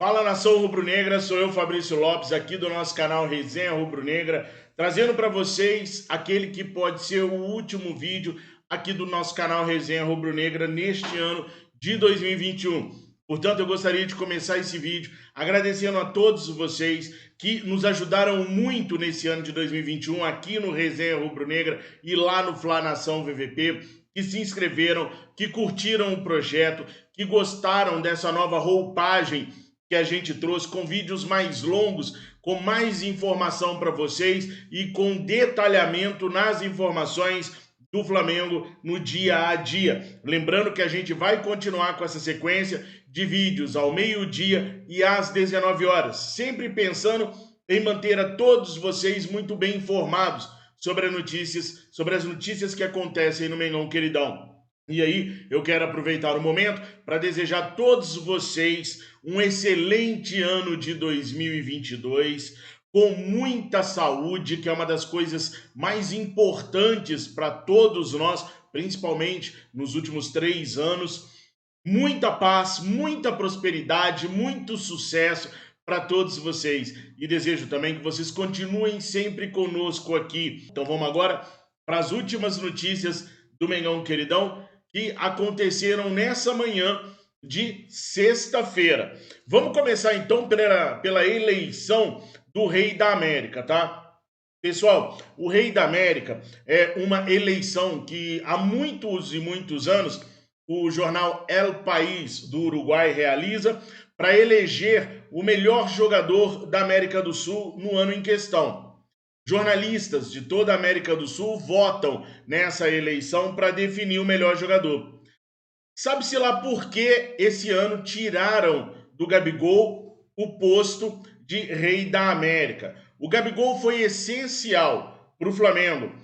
Fala, nação rubro-negra, sou eu, Fabrício Lopes, aqui do nosso canal Resenha Rubro-Negra, trazendo para vocês aquele que pode ser o último vídeo aqui do nosso canal Resenha Rubro-Negra neste ano de 2021. Portanto, eu gostaria de começar esse vídeo agradecendo a todos vocês que nos ajudaram muito nesse ano de 2021 aqui no Resenha Rubro-Negra e lá no Fla Nação VVP, que se inscreveram, que curtiram o projeto, que gostaram dessa nova roupagem que a gente trouxe com vídeos mais longos, com mais informação para vocês e com detalhamento nas informações do Flamengo no dia a dia. Lembrando que a gente vai continuar com essa sequência de vídeos ao meio-dia e às 19 horas, sempre pensando em manter a todos vocês muito bem informados sobre as notícias que acontecem no Mengão Queridão. E aí, eu quero aproveitar o momento para desejar a todos vocês um excelente ano de 2022, com muita saúde, que é uma das coisas mais importantes para todos nós, principalmente nos últimos 3 anos. Muita paz, muita prosperidade, muito sucesso para todos vocês. E desejo também que vocês continuem sempre conosco aqui. Então vamos agora para as últimas notícias do Mengão Queridão, que aconteceram nessa manhã de sexta-feira. Vamos começar então pela eleição do Rei da América, tá? Pessoal, o Rei da América é uma eleição que há muitos e muitos anos o jornal El País do Uruguai realiza para eleger o melhor jogador da América do Sul no ano em questão. Jornalistas de toda a América do Sul votam nessa eleição para definir o melhor jogador. Sabe-se lá por que esse ano tiraram do Gabigol o posto de Rei da América. O Gabigol foi essencial para o Flamengo,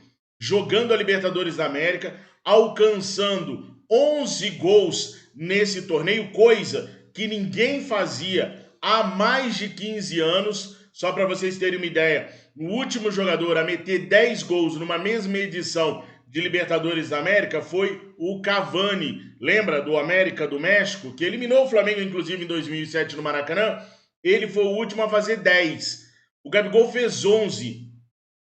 jogando a Libertadores da América, alcançando 11 gols nesse torneio, coisa que ninguém fazia há mais de 15 anos. Só para vocês terem uma ideia, o último jogador a meter 10 gols numa mesma edição de Libertadores da América foi o Cavani. Lembra do América do México, que eliminou o Flamengo inclusive em 2007 no Maracanã? Ele foi o último a fazer 10. O Gabigol fez 11.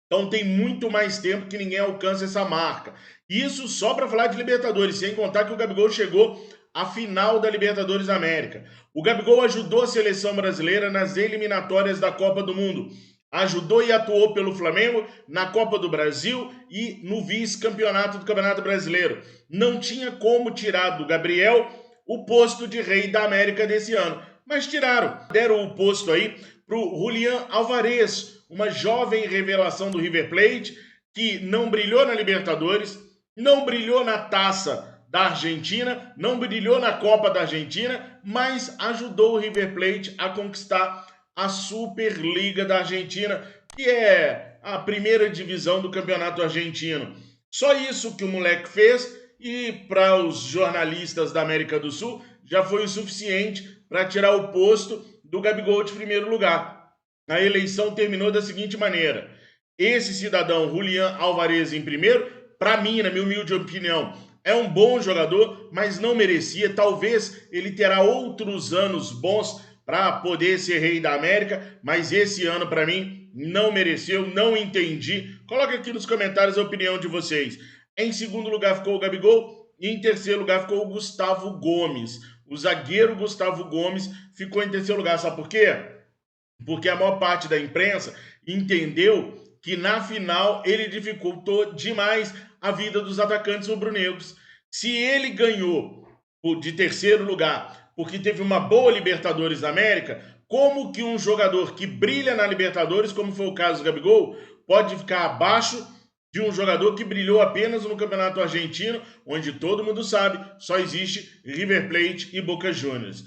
Então tem muito mais tempo que ninguém alcança essa marca. Isso só para falar de Libertadores, sem contar que o Gabigol chegou à final da Libertadores da América. O Gabigol ajudou a seleção brasileira nas eliminatórias da Copa do Mundo. Ajudou e atuou pelo Flamengo na Copa do Brasil e no vice-campeonato do Campeonato Brasileiro. Não tinha como tirar do Gabriel o posto de Rei da América desse ano, mas tiraram. Deram o posto aí para o Julián Álvarez, uma jovem revelação do River Plate, que não brilhou na Libertadores, não brilhou na Taça da Argentina, não brilhou na Copa da Argentina, mas ajudou o River Plate a conquistar a Superliga da Argentina, que é a primeira divisão do campeonato argentino. Só isso que o moleque fez, e para os jornalistas da América do Sul já foi o suficiente para tirar o posto do Gabigol de primeiro lugar. A eleição terminou da seguinte maneira: esse cidadão, Julián Álvarez, em primeiro, para mim, na minha humilde opinião, é um bom jogador, mas não merecia. Talvez ele terá outros anos bons para poder ser Rei da América, mas esse ano, para mim, não mereceu, não entendi. Coloca aqui nos comentários a opinião de vocês. Em segundo lugar ficou o Gabigol e em terceiro lugar ficou o Gustavo Gomes. O zagueiro Gustavo Gomes ficou em terceiro lugar. Sabe por quê? Porque a maior parte da imprensa entendeu que na final ele dificultou demais a vida dos atacantes rubro-negros. Se ele ganhou de terceiro lugar porque teve uma boa Libertadores da América, como que um jogador que brilha na Libertadores, como foi o caso do Gabigol, pode ficar abaixo de um jogador que brilhou apenas no Campeonato Argentino, onde todo mundo sabe, só existe River Plate e Boca Juniors.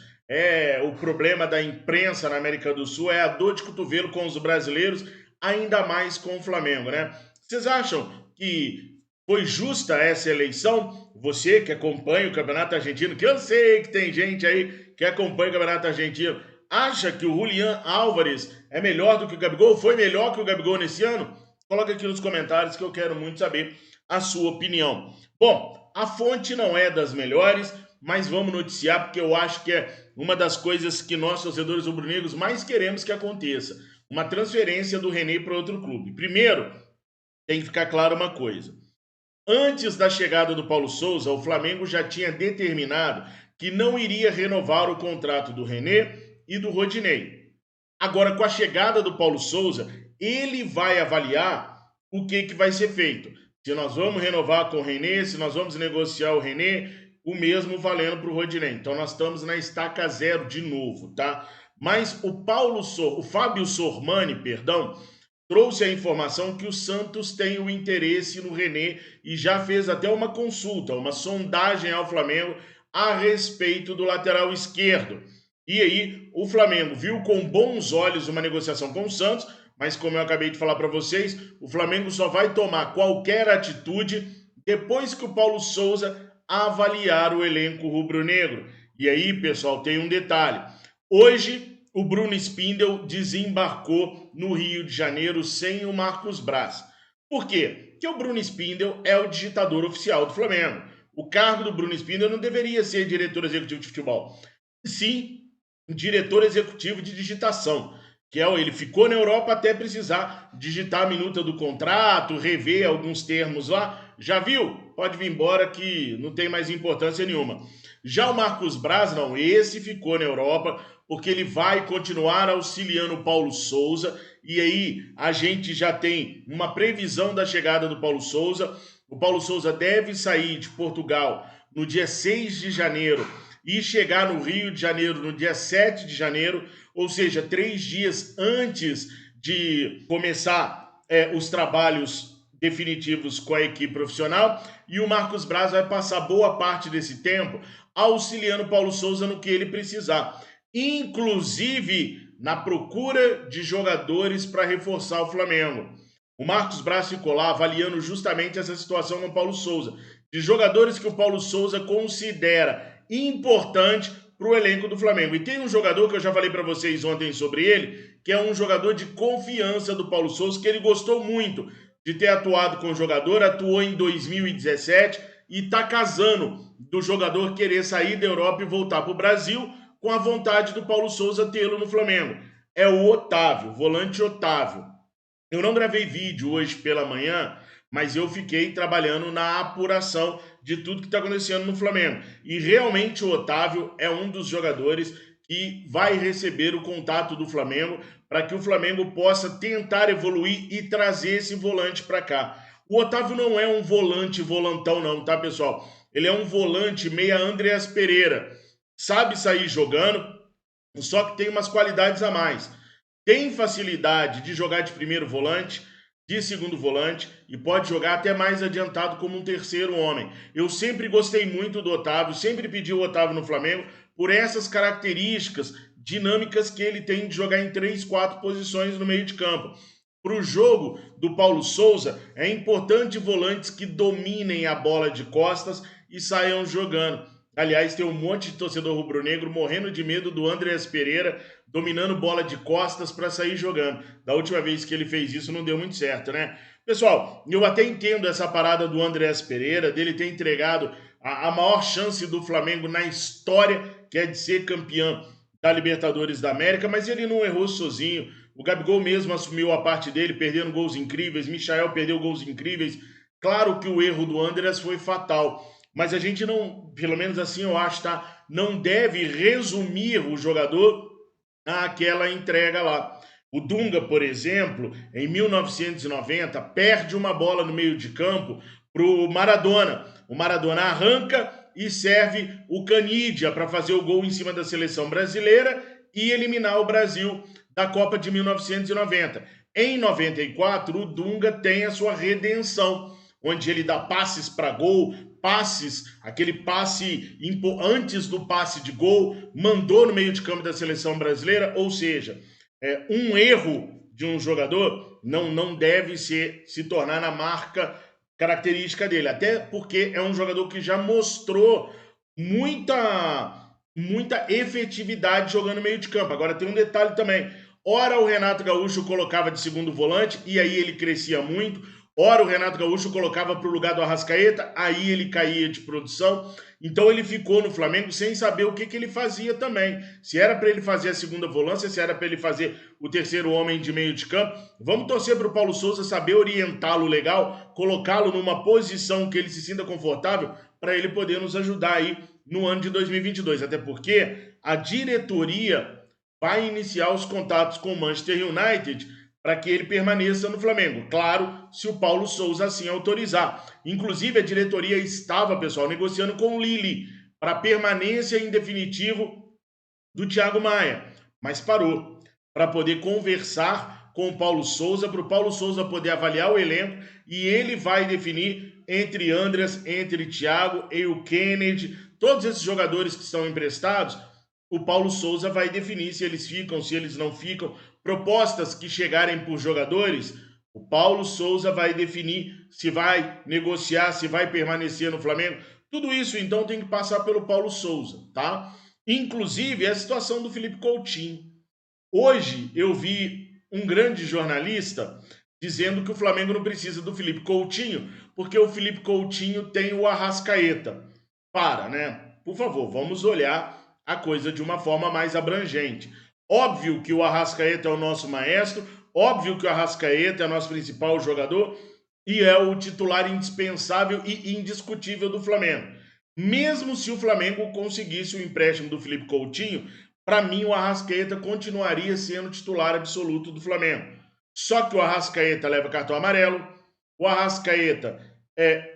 O problema da imprensa na América do Sul é a dor de cotovelo com os brasileiros, ainda mais com o Flamengo, né? Vocês acham que foi justa essa eleição? Você que acompanha o Campeonato Argentino, que eu sei que tem gente aí que acompanha o Campeonato Argentino, acha que o Julián Álvarez é melhor do que o Gabigol? Foi melhor que o Gabigol nesse ano? Coloca aqui nos comentários que eu quero muito saber a sua opinião. Bom, a fonte não é das melhores, mas vamos noticiar porque eu acho que é uma das coisas que nós, torcedores rubro-negros, mais queremos que aconteça. Uma transferência do René para outro clube. Primeiro, tem que ficar claro uma coisa. Antes da chegada do Paulo Souza, o Flamengo já tinha determinado que não iria renovar o contrato do René e do Rodinei. Agora, com a chegada do Paulo Souza, ele vai avaliar o que vai ser feito. Se nós vamos renovar com o René, se nós vamos negociar o René, o mesmo valendo para o Rodinei. Então, nós estamos na estaca zero de novo, tá? Mas o Fábio Sormani, perdão, trouxe a informação que o Santos tem o interesse no René e já fez até uma consulta, uma sondagem ao Flamengo a respeito do lateral esquerdo. E aí, o Flamengo viu com bons olhos uma negociação com o Santos, mas como eu acabei de falar para vocês, o Flamengo só vai tomar qualquer atitude depois que o Paulo Souza avaliar o elenco rubro-negro. E aí, pessoal, tem um detalhe. Hoje, o Bruno Spindel desembarcou no Rio de Janeiro sem o Marcos Braz. Por quê? Porque o Bruno Spindel é o digitador oficial do Flamengo. O cargo do Bruno Spindel não deveria ser diretor executivo de futebol. Sim, diretor executivo de digitação, que é ele ficou na Europa até precisar digitar a minuta do contrato, rever alguns termos lá. Já viu? Pode vir embora que não tem mais importância nenhuma. Já o Marcos Braz, não, esse ficou na Europa porque ele vai continuar auxiliando o Paulo Souza e aí a gente já tem uma previsão da chegada do Paulo Souza. O Paulo Souza deve sair de Portugal no dia 6 de janeiro e chegar no Rio de Janeiro no dia 7 de janeiro, ou seja, 3 dias antes de começar os trabalhos definitivos com a equipe profissional, e o Marcos Braz vai passar boa parte desse tempo auxiliando o Paulo Souza no que ele precisar, inclusive na procura de jogadores para reforçar o Flamengo. O Marcos Braz ficou lá avaliando justamente essa situação com o Paulo Souza, de jogadores que o Paulo Souza considera importante para o elenco do Flamengo. E tem um jogador que eu já falei para vocês ontem sobre ele, que é um jogador de confiança do Paulo Souza, que ele gostou muito de ter atuado com o jogador, atuou em 2017 e está casando do jogador querer sair da Europa e voltar para o Brasil com a vontade do Paulo Souza tê-lo no Flamengo. É o Otávio, volante Otávio. Eu não gravei vídeo hoje pela manhã, mas eu fiquei trabalhando na apuração de tudo que está acontecendo no Flamengo. E realmente o Otávio é um dos jogadores que vai receber o contato do Flamengo para que o Flamengo possa tentar evoluir e trazer esse volante para cá. O Otávio não é um volante volantão não, tá, pessoal? Ele é um volante meia Andreas Pereira. Sabe sair jogando, só que tem umas qualidades a mais. Tem facilidade de jogar de primeiro volante, de segundo volante e pode jogar até mais adiantado como um terceiro homem. Eu sempre gostei muito do Otávio, sempre pedi o Otávio no Flamengo por essas características dinâmicas que ele tem de jogar em 3, 4 posições no meio de campo. Para o jogo do Paulo Souza, é importante volantes que dominem a bola de costas e saiam jogando. Aliás, tem um monte de torcedor rubro-negro morrendo de medo do Andreas Pereira dominando bola de costas para sair jogando. Da última vez que ele fez isso não deu muito certo, né? Pessoal, eu até entendo essa parada do Andreas Pereira, dele ter entregado a maior chance do Flamengo na história, que é de ser campeão da Libertadores da América, mas ele não errou sozinho. O Gabigol mesmo assumiu a parte dele, perdendo gols incríveis, Michael perdeu gols incríveis. Claro que o erro do Andreas foi fatal, mas a gente não, pelo menos assim eu acho, tá? Não deve resumir o jogador àquela entrega lá. O Dunga, por exemplo, em 1990, perde uma bola no meio de campo pro Maradona. O Maradona arranca e serve o Canidia para fazer o gol em cima da seleção brasileira e eliminar o Brasil da Copa de 1990. Em 94, o Dunga tem a sua redenção, onde ele dá passes para gol, passes, aquele passe antes do passe de gol, mandou no meio de campo da seleção brasileira, ou seja, um erro de um jogador não deve se tornar na marca característica dele, até porque é um jogador que já mostrou muita efetividade jogando no meio de campo. Agora tem um detalhe também, ora o Renato Gaúcho colocava de segundo volante e aí ele crescia muito, Ora o Renato Gaúcho colocava para o lugar do Arrascaeta, aí ele caía de produção. Então ele ficou no Flamengo sem saber o que ele fazia também. Se era para ele fazer a segunda volância, se era para ele fazer o terceiro homem de meio de campo. Vamos torcer para o Paulo Souza saber orientá-lo legal, colocá-lo numa posição que ele se sinta confortável para ele poder nos ajudar aí no ano de 2022. Até porque a diretoria vai iniciar os contatos com o Manchester United para que ele permaneça no Flamengo. Claro, se o Paulo Souza assim autorizar. Inclusive, a diretoria estava, pessoal, negociando com o Lille para permanência em definitivo do Thiago Maia, mas parou para poder conversar com o Paulo Souza, para o Paulo Souza poder avaliar o elenco e ele vai definir entre Andreas, entre Thiago e o Kennedy, todos esses jogadores que estão emprestados, o Paulo Souza vai definir se eles ficam, se eles não ficam. Propostas que chegarem por jogadores, o Paulo Souza vai definir se vai negociar, se vai permanecer no Flamengo. Tudo isso, então, tem que passar pelo Paulo Souza, tá? Inclusive, a situação do Felipe Coutinho. Hoje, eu vi um grande jornalista dizendo que o Flamengo não precisa do Felipe Coutinho, porque o Felipe Coutinho tem o Arrascaeta. Para, né? Por favor, vamos olhar a coisa de uma forma mais abrangente. Óbvio que o Arrascaeta é o nosso maestro, óbvio que o Arrascaeta é o nosso principal jogador e é o titular indispensável e indiscutível do Flamengo. Mesmo se o Flamengo conseguisse o empréstimo do Felipe Coutinho, para mim o Arrascaeta continuaria sendo titular absoluto do Flamengo. Só que o Arrascaeta leva cartão amarelo, o Arrascaeta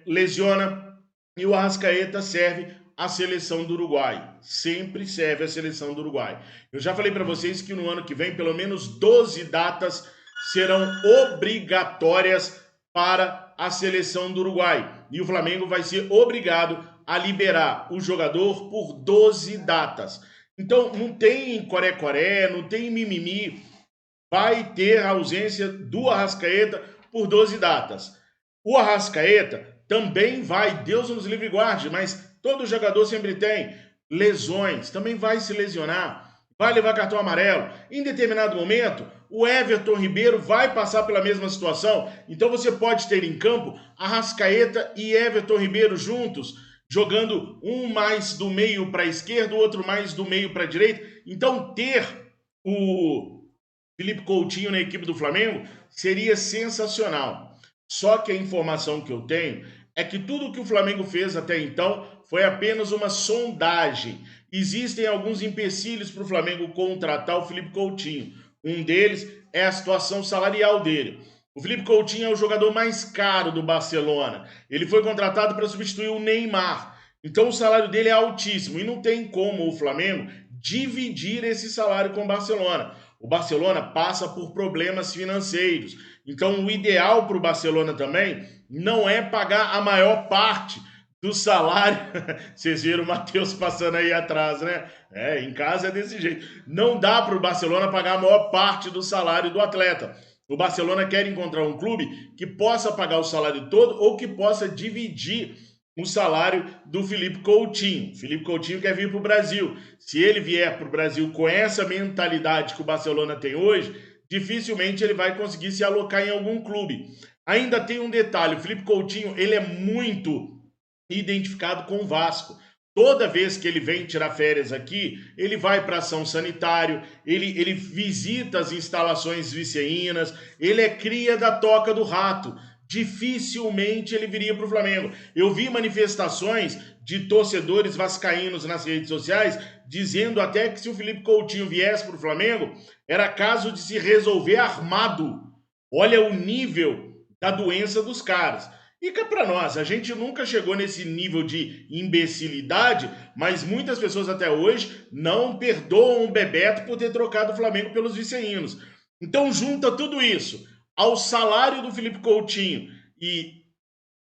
lesiona e o Arrascaeta serve a seleção do Uruguai. Sempre serve a seleção do Uruguai. Eu já falei para vocês que no ano que vem, pelo menos 12 datas serão obrigatórias para a seleção do Uruguai. E o Flamengo vai ser obrigado a liberar o jogador por 12 datas. Então, não tem coré-coré, não tem mimimi. Vai ter a ausência do Arrascaeta por 12 datas. O Arrascaeta também vai, Deus nos livre e guarde, mas todo jogador sempre tem lesões, também vai se lesionar, vai levar cartão amarelo. Em determinado momento, o Everton Ribeiro vai passar pela mesma situação. Então você pode ter em campo Arrascaeta e Everton Ribeiro juntos, jogando um mais do meio para a esquerda, o outro mais do meio para a direita. Então ter o Felipe Coutinho na equipe do Flamengo seria sensacional. Só que a informação que eu tenho é que tudo que o Flamengo fez até então foi apenas uma sondagem. Existem alguns empecilhos para o Flamengo contratar o Felipe Coutinho. Um deles é a situação salarial dele. O Felipe Coutinho é o jogador mais caro do Barcelona. Ele foi contratado para substituir o Neymar. Então o salário dele é altíssimo e não tem como o Flamengo dividir esse salário com o Barcelona. O Barcelona passa por problemas financeiros. Então o ideal para o Barcelona também não é pagar a maior parte do salário. Vocês viram o Matheus passando aí atrás, né? Em casa é desse jeito. Não dá para o Barcelona pagar a maior parte do salário do atleta. O Barcelona quer encontrar um clube que possa pagar o salário todo ou que possa dividir o salário do Felipe Coutinho. Felipe Coutinho quer vir para o Brasil. Se ele vier para o Brasil com essa mentalidade que o Barcelona tem hoje, dificilmente ele vai conseguir se alocar em algum clube. Ainda tem um detalhe, o Felipe Coutinho, ele é muito identificado com o Vasco. Toda vez que ele vem tirar férias aqui, ele vai para ação sanitário, ele visita as instalações viceinhas, ele é cria da Toca do Rato. Dificilmente ele viria para o Flamengo. Eu vi manifestações de torcedores vascaínos nas redes sociais dizendo até que se o Felipe Coutinho viesse para o Flamengo, era caso de se resolver armado. Olha o nível da doença dos caras. E cá para nós, a gente nunca chegou nesse nível de imbecilidade, mas muitas pessoas até hoje não perdoam o Bebeto por ter trocado o Flamengo pelos viceinos. Então junta tudo isso ao salário do Felipe Coutinho e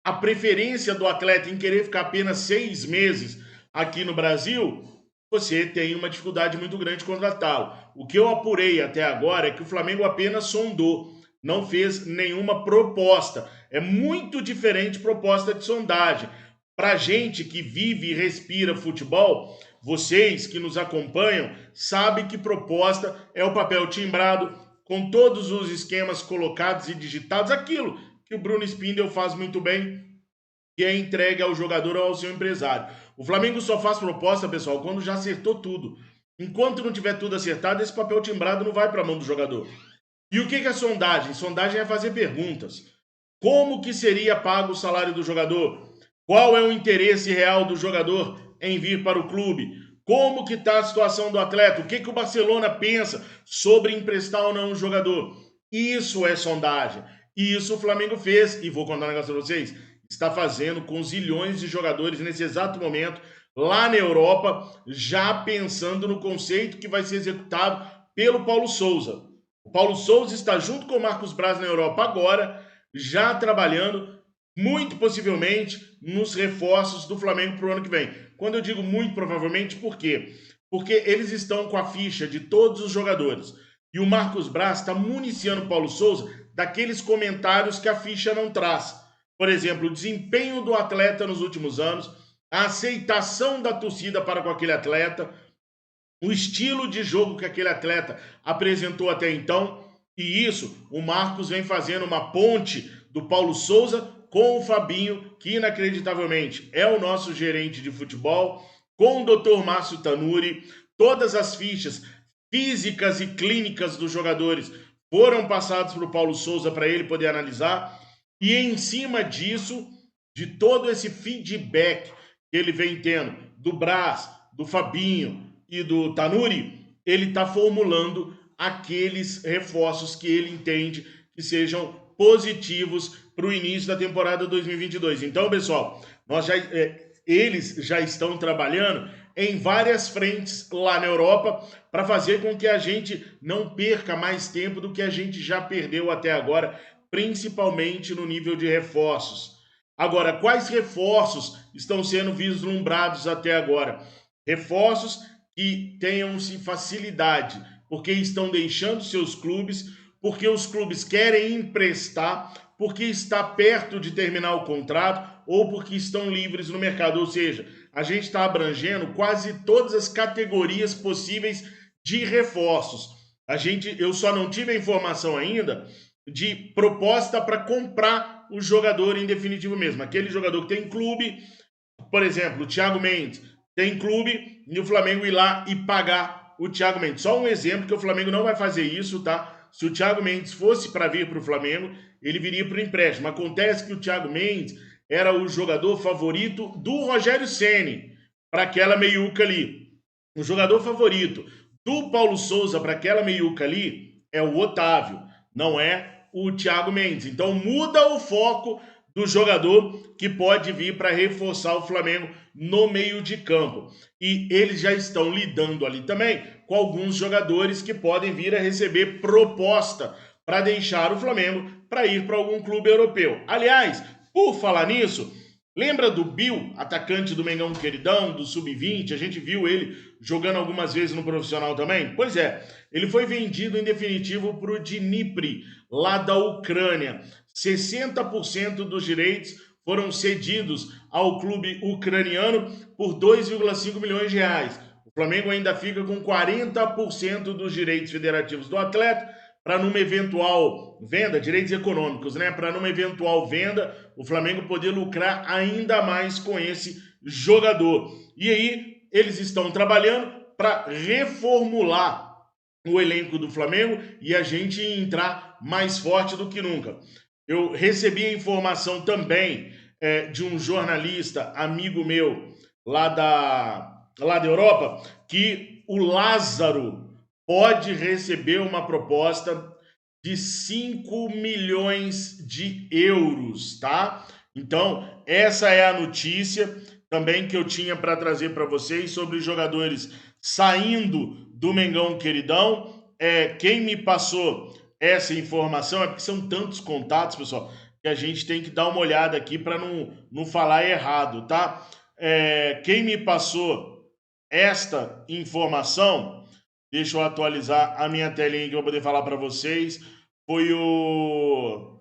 a preferência do atleta em querer ficar apenas 6 meses aqui no Brasil, você tem uma dificuldade muito grande de contratá-lo. O que eu apurei até agora é que o Flamengo apenas sondou, não fez nenhuma proposta. É muito diferente proposta de sondagem. Para gente que vive e respira futebol, vocês que nos acompanham sabem que proposta é o papel timbrado, com todos os esquemas colocados e digitados, aquilo que o Bruno Spindel faz muito bem, que é entregue ao jogador ou ao seu empresário. O Flamengo só faz proposta, pessoal, quando já acertou tudo. Enquanto não tiver tudo acertado, esse papel timbrado não vai para a mão do jogador. E o que é sondagem? Sondagem é fazer perguntas. Como que seria pago o salário do jogador? Qual é o interesse real do jogador em vir para o clube? Como que está a situação do atleta? O que o Barcelona pensa sobre emprestar ou não um jogador? Isso é sondagem. E isso o Flamengo fez. E vou contar um negócio para vocês. Está fazendo com zilhões de jogadores nesse exato momento, lá na Europa, já pensando no conceito que vai ser executado pelo Paulo Souza. O Paulo Souza está junto com o Marcos Braz na Europa agora, já trabalhando, muito possivelmente, nos reforços do Flamengo para o ano que vem. Quando eu digo muito provavelmente, por quê? Porque eles estão com a ficha de todos os jogadores. E o Marcos Braz está municiando o Paulo Souza daqueles comentários que a ficha não traz. Por exemplo, o desempenho do atleta nos últimos anos, a aceitação da torcida para com aquele atleta, o estilo de jogo que aquele atleta apresentou até então, e isso o Marcos vem fazendo uma ponte do Paulo Souza com o Fabinho, que inacreditavelmente é o nosso gerente de futebol, com o Dr. Márcio Tanuri. Todas as fichas físicas e clínicas dos jogadores foram passadas para o Paulo Souza para ele poder analisar, e em cima disso, de todo esse feedback que ele vem tendo do Braz, do Fabinho e do Tanuri, ele está formulando aqueles reforços que ele entende que sejam positivos para o início da temporada 2022. Então, pessoal, eles já estão trabalhando em várias frentes lá na Europa para fazer com que a gente não perca mais tempo do que a gente já perdeu até agora, principalmente no nível de reforços. Agora, quais reforços estão sendo vislumbrados até agora? Reforços que tenham-se facilidade, porque estão deixando seus clubes, porque os clubes querem emprestar, porque está perto de terminar o contrato ou porque estão livres no mercado. Ou seja, a gente está abrangendo quase todas as categorias possíveis de reforços. Eu só não tive a informação ainda de proposta para comprar o jogador em definitivo mesmo. Aquele jogador que tem clube, por exemplo, o Thiago Mendes, tem clube e o Flamengo ir lá e pagar o Thiago Mendes. Só um exemplo que o Flamengo não vai fazer isso, tá? Se o Thiago Mendes fosse para vir para o Flamengo, ele viria para o empréstimo. Acontece que o Thiago Mendes era o jogador favorito do Rogério Ceni para aquela meiuca ali. O jogador favorito do Paulo Souza para aquela meiuca ali é o Otávio, não é o Thiago Mendes. Então muda o foco do jogador que pode vir para reforçar o Flamengo no meio de campo. E eles já estão lidando ali também com alguns jogadores que podem vir a receber proposta para deixar o Flamengo para ir para algum clube europeu. Aliás, por falar nisso, lembra do Bill, atacante do Mengão Queridão, do Sub-20? A gente viu ele jogando algumas vezes no profissional também? Pois é, ele foi vendido em definitivo para o Dnipro, lá da Ucrânia. 60% dos direitos foram cedidos ao clube ucraniano por 2,5 milhões de reais. O Flamengo ainda fica com 40% dos direitos federativos do atleta para numa eventual venda, direitos econômicos, né? Para numa eventual venda, o Flamengo poder lucrar ainda mais com esse jogador. E aí, eles estão trabalhando para reformular o elenco do Flamengo e a gente entrar mais forte do que nunca. Eu recebi a informação também de um jornalista, amigo meu, lá da Europa, que o Lázaro pode receber uma proposta de 5 milhões de euros, tá? Então, essa é a notícia também que eu tinha para trazer para vocês sobre os jogadores saindo do Mengão Queridão. Quem me passou essa informação é porque são tantos contatos, pessoal, que a gente tem que dar uma olhada aqui para não falar errado, tá? Quem me passou esta informação, deixa eu atualizar a minha telinha que eu vou poder falar para vocês, foi o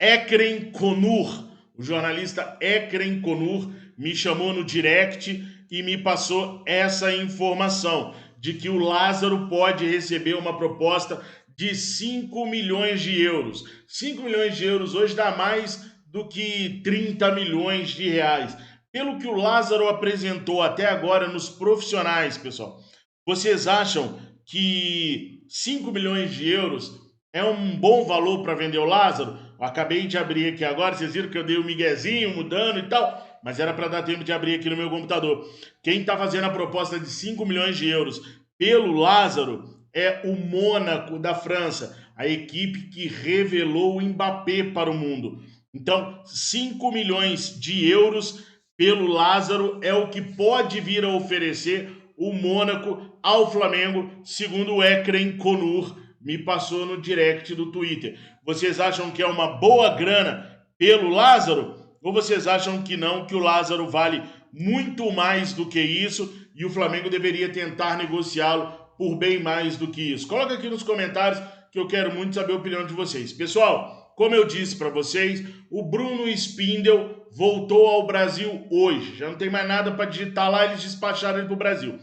Ekrem Konur, o jornalista Ekrem Konur me chamou no direct e me passou essa informação de que o Lázaro pode receber uma proposta de 5 milhões de euros. 5 milhões de euros hoje dá mais do que 30 milhões de reais. Pelo que o Lázaro apresentou até agora nos profissionais, pessoal, vocês acham que 5 milhões de euros é um bom valor para vender o Lázaro? Eu acabei de abrir aqui agora, vocês viram que eu dei o miguezinho mudando e tal, mas era para dar tempo de abrir aqui no meu computador. Quem está fazendo a proposta de 5 milhões de euros pelo Lázaro é o Mônaco da França, a equipe que revelou o Mbappé para o mundo. Então, 5 milhões de euros pelo Lázaro é o que pode vir a oferecer o Mônaco ao Flamengo, segundo o Ekrem Konur me passou no direct do Twitter. Vocês acham que é uma boa grana pelo Lázaro? Ou vocês acham que não, que o Lázaro vale muito mais do que isso e o Flamengo deveria tentar negociá-lo por bem mais do que isso? Coloca aqui nos comentários que eu quero muito saber a opinião de vocês. Pessoal, como eu disse para vocês, o Bruno Spindel voltou ao Brasil hoje. Já não tem mais nada para digitar lá, eles despacharam ele para o Brasil.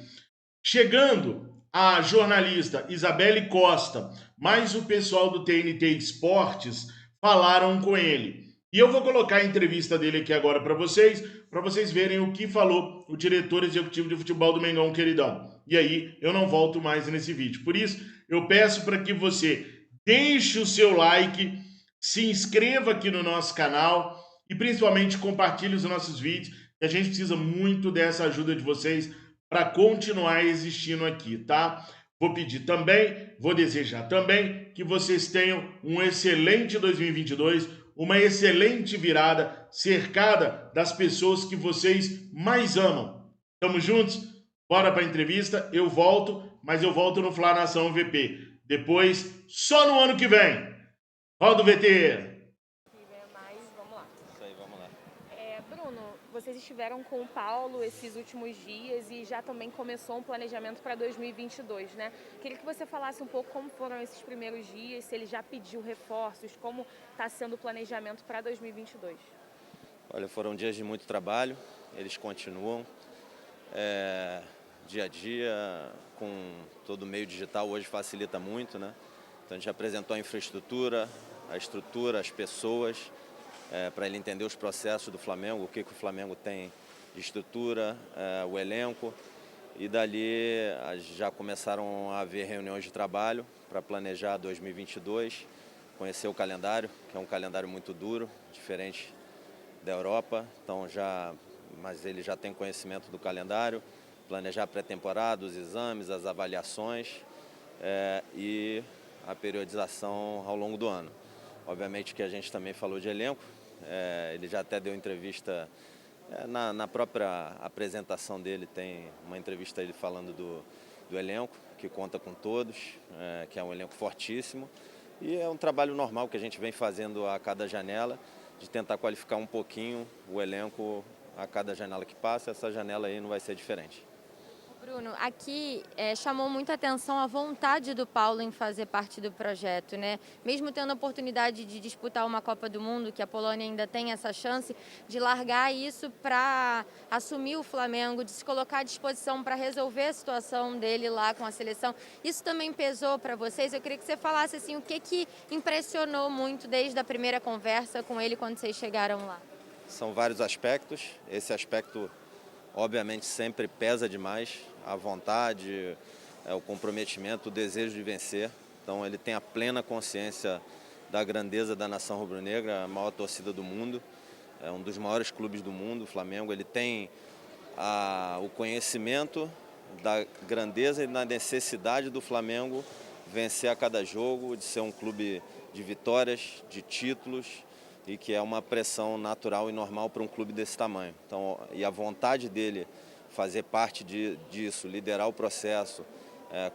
Chegando a jornalista Isabelle Costa, mais o pessoal do TNT Esportes falaram com ele. E eu vou colocar a entrevista dele aqui agora para vocês verem o que falou o diretor executivo de futebol do Mengão, queridão. E aí eu não volto mais nesse vídeo. Por isso, eu peço para que você deixe o seu like, se inscreva aqui no nosso canal e principalmente compartilhe os nossos vídeos, que a gente precisa muito dessa ajuda de vocês para continuar existindo aqui, tá? Vou pedir também, vou desejar também que vocês tenham um excelente 2022, uma excelente virada, cercada das pessoas que vocês mais amam. Tamo juntos? Bora para a entrevista. Eu volto, mas eu volto no Fla Nação VP. Depois, só no ano que vem. Roda o VT. Bruno, vocês estiveram com o Paulo esses últimos dias e já também começou um planejamento para 2022, né? Queria que você falasse um pouco como foram esses primeiros dias, se ele já pediu reforços, como está sendo o planejamento para 2022. Olha, foram dias de muito trabalho, eles continuam. Dia a dia, com todo o meio digital, hoje facilita muito, né? Então a gente apresentou a infraestrutura, a estrutura, as pessoas, para ele entender os processos do Flamengo, o que o Flamengo tem de estrutura, o elenco. E dali já começaram a haver reuniões de trabalho para planejar 2022, conhecer o calendário, que é um calendário muito duro, diferente da Europa, então mas ele já tem conhecimento do calendário, planejar a pré-temporada, os exames, as avaliações e a periodização ao longo do ano. Obviamente que a gente também falou de elenco, ele já até deu entrevista, na própria apresentação dele tem uma entrevista ele falando do elenco, que conta com todos, que é um elenco fortíssimo, e é um trabalho normal que a gente vem fazendo a cada janela, de tentar qualificar um pouquinho o elenco a cada janela que passa. Essa janela aí não vai ser diferente. Bruno, aqui chamou muita atenção a vontade do Paulo em fazer parte do projeto, né? Mesmo tendo a oportunidade de disputar uma Copa do Mundo, que a Polônia ainda tem essa chance, de largar isso para assumir o Flamengo, de se colocar à disposição para resolver a situação dele lá com a seleção. Isso também pesou para vocês? Eu queria que você falasse assim, o que impressionou muito desde a primeira conversa com ele quando vocês chegaram lá. São vários aspectos. Esse aspecto, obviamente, sempre pesa demais. A vontade, o comprometimento, o desejo de vencer. Então ele tem a plena consciência da grandeza da nação rubro-negra, a maior torcida do mundo, é um dos maiores clubes do mundo, o Flamengo. Ele tem o conhecimento da grandeza e da necessidade do Flamengo vencer a cada jogo, de ser um clube de vitórias, de títulos, e que é uma pressão natural e normal para um clube desse tamanho. Então, e a vontade dele fazer parte disso, liderar o processo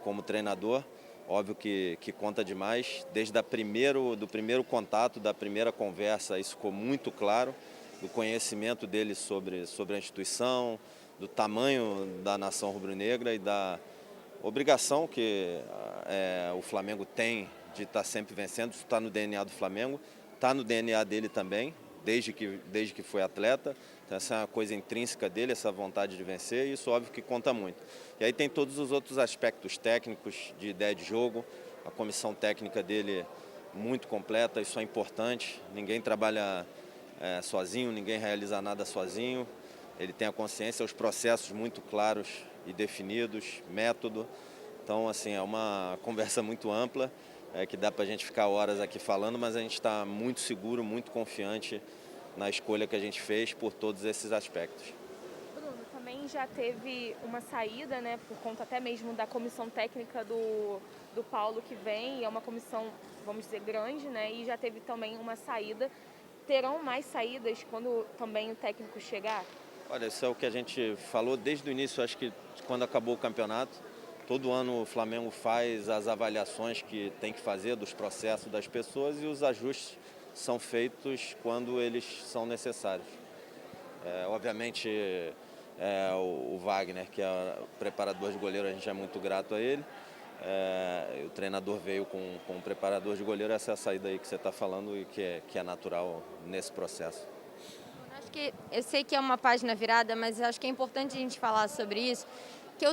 como treinador, óbvio que conta demais. Desde do primeiro contato, da primeira conversa, isso ficou muito claro, do conhecimento dele sobre a instituição, do tamanho da nação rubro-negra e da obrigação que o Flamengo tem de estar sempre vencendo. Isso está no DNA do Flamengo, está no DNA dele também, desde que foi atleta. Então essa é uma coisa intrínseca dele, essa vontade de vencer, e isso óbvio que conta muito. E aí tem todos os outros aspectos técnicos, de ideia de jogo, a comissão técnica dele muito completa, isso é importante. Ninguém trabalha sozinho, ninguém realiza nada sozinho. Ele tem a consciência, os processos muito claros e definidos, método. Então, assim, é uma conversa muito ampla, que dá para a gente ficar horas aqui falando, mas a gente está muito seguro, muito confiante na escolha que a gente fez por todos esses aspectos. Bruno, também já teve uma saída, né, por conta até mesmo da comissão técnica do Paulo que vem, e é uma comissão, vamos dizer, grande, né, e já teve também uma saída. Terão mais saídas quando também o técnico chegar? Olha, isso é o que a gente falou desde o início, acho que quando acabou o campeonato. Todo ano o Flamengo faz as avaliações que tem que fazer dos processos das pessoas e os ajustes são feitos quando eles são necessários. Obviamente, o Wagner, que é o preparador de goleiro, a gente é muito grato a ele. O treinador veio com o preparador de goleiro, essa é a saída aí que você está falando e que é natural nesse processo. Acho que eu sei que é uma página virada, mas acho que é importante a gente falar sobre isso, que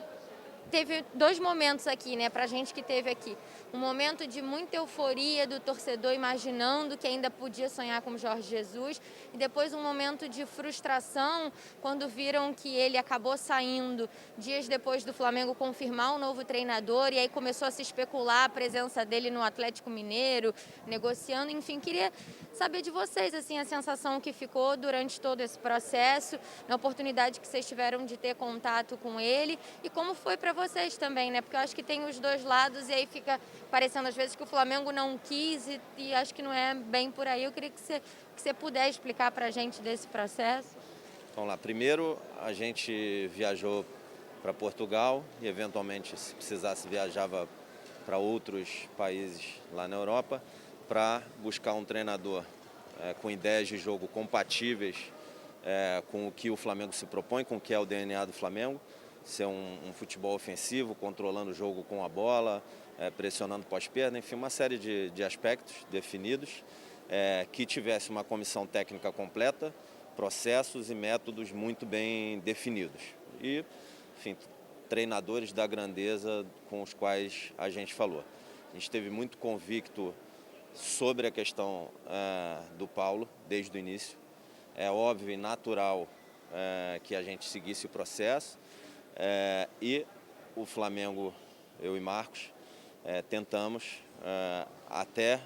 teve dois momentos aqui, né, pra gente que teve aqui. Um momento de muita euforia do torcedor imaginando que ainda podia sonhar com o Jorge Jesus, e depois um momento de frustração quando viram que ele acabou saindo dias depois do Flamengo confirmar um novo treinador, e aí começou a se especular a presença dele no Atlético Mineiro, negociando, enfim, queria saber de vocês, assim, a sensação que ficou durante todo esse processo, na oportunidade que vocês tiveram de ter contato com ele, e como foi para vocês também, né? Porque eu acho que tem os dois lados e aí fica parecendo às vezes que o Flamengo não quis e acho que não é bem por aí. Eu queria que você pudesse explicar para a gente desse processo. Vamos lá, primeiro a gente viajou para Portugal e eventualmente, se precisasse, viajava para outros países lá na Europa para buscar um treinador com ideias de jogo compatíveis com o que o Flamengo se propõe, com o que é o DNA do Flamengo, ser um futebol ofensivo, controlando o jogo com a bola, pressionando pós-perda, enfim, uma série de aspectos definidos, que tivesse uma comissão técnica completa, processos e métodos muito bem definidos. E, enfim, treinadores da grandeza com os quais a gente falou. A gente esteve muito convicto sobre a questão do Paulo desde o início. É óbvio e natural que a gente seguisse o processo, e o Flamengo, eu e Marcos, tentamos até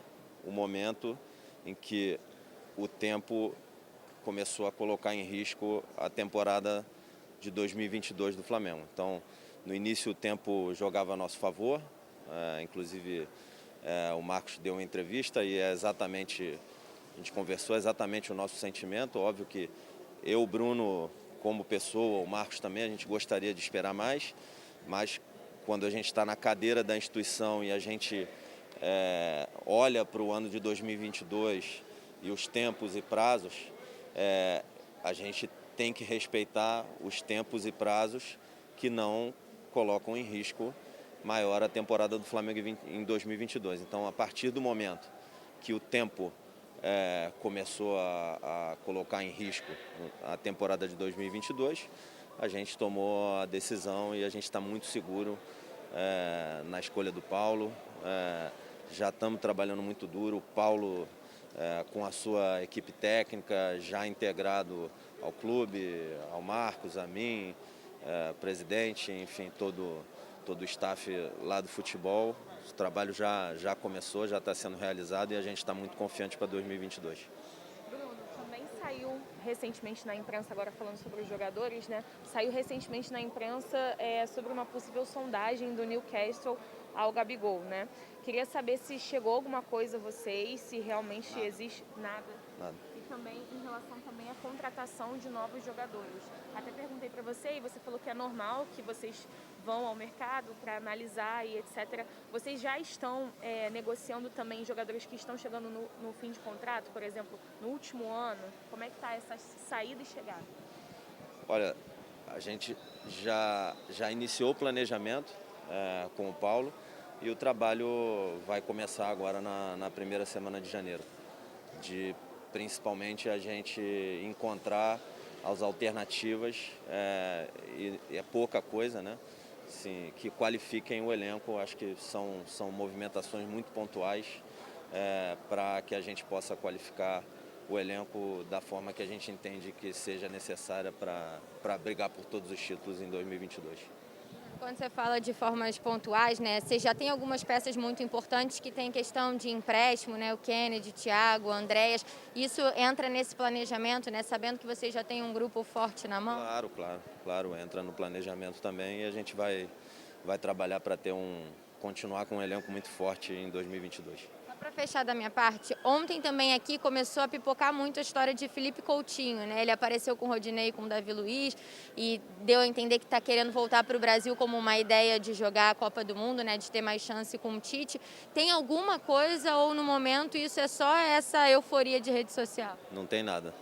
o momento em que o tempo começou a colocar em risco a temporada de 2022 do Flamengo. Então, no início o tempo jogava a nosso favor, inclusive o Marcos deu uma entrevista e a gente conversou exatamente o nosso sentimento. Óbvio que eu, Bruno, como pessoa, o Marcos também, a gente gostaria de esperar mais, mas quando a gente está na cadeira da instituição e a gente olha para o ano de 2022 e os tempos e prazos, a gente tem que respeitar os tempos e prazos que não colocam em risco maior a temporada do Flamengo em 2022. Então, a partir do momento que o tempo começou a colocar em risco a temporada de 2022, a gente tomou a decisão e a gente está muito seguro na escolha do Paulo. Já estamos trabalhando muito duro. O Paulo, com a sua equipe técnica, já integrado ao clube, ao Marcos, a mim, presidente, enfim, todo o staff lá do futebol. O trabalho já começou, já está sendo realizado e a gente está muito confiante para 2022. Bruno, também saiu recentemente na imprensa, agora falando sobre os jogadores, né? Saiu recentemente na imprensa sobre uma possível sondagem do Newcastle ao Gabigol, né? Queria saber se chegou alguma coisa a vocês, se realmente existe nada. E também em relação também à contratação de novos jogadores. Até perguntei para você e você falou que é normal que vocês vão ao mercado para analisar e etc. Vocês já estão negociando também jogadores que estão chegando no fim de contrato, por exemplo, no último ano? Como é que está essa saída e chegada? Olha, a gente já iniciou o planejamento com o Paulo e o trabalho vai começar agora na primeira semana de janeiro. Principalmente a gente encontrar as alternativas, e é pouca coisa, né? sim, que qualifiquem o elenco. Acho que são movimentações muito pontuais para que a gente possa qualificar o elenco da forma que a gente entende que seja necessária para brigar por todos os títulos em 2022. Quando você fala de formas pontuais, né, você já tem algumas peças muito importantes que tem questão de empréstimo, né, o Kennedy, o Thiago, o Andréas. Isso entra nesse planejamento, né, sabendo que vocês já têm um grupo forte na mão? Claro, entra no planejamento também e a gente vai trabalhar para continuar com um elenco muito forte em 2022. Para fechar da minha parte, ontem também aqui começou a pipocar muito a história de Felipe Coutinho, né? Ele apareceu com o Rodinei e com o Davi Luiz e deu a entender que está querendo voltar para o Brasil como uma ideia de jogar a Copa do Mundo, né? De ter mais chance com o Tite. Tem alguma coisa ou no momento isso é só essa euforia de rede social? Não tem nada.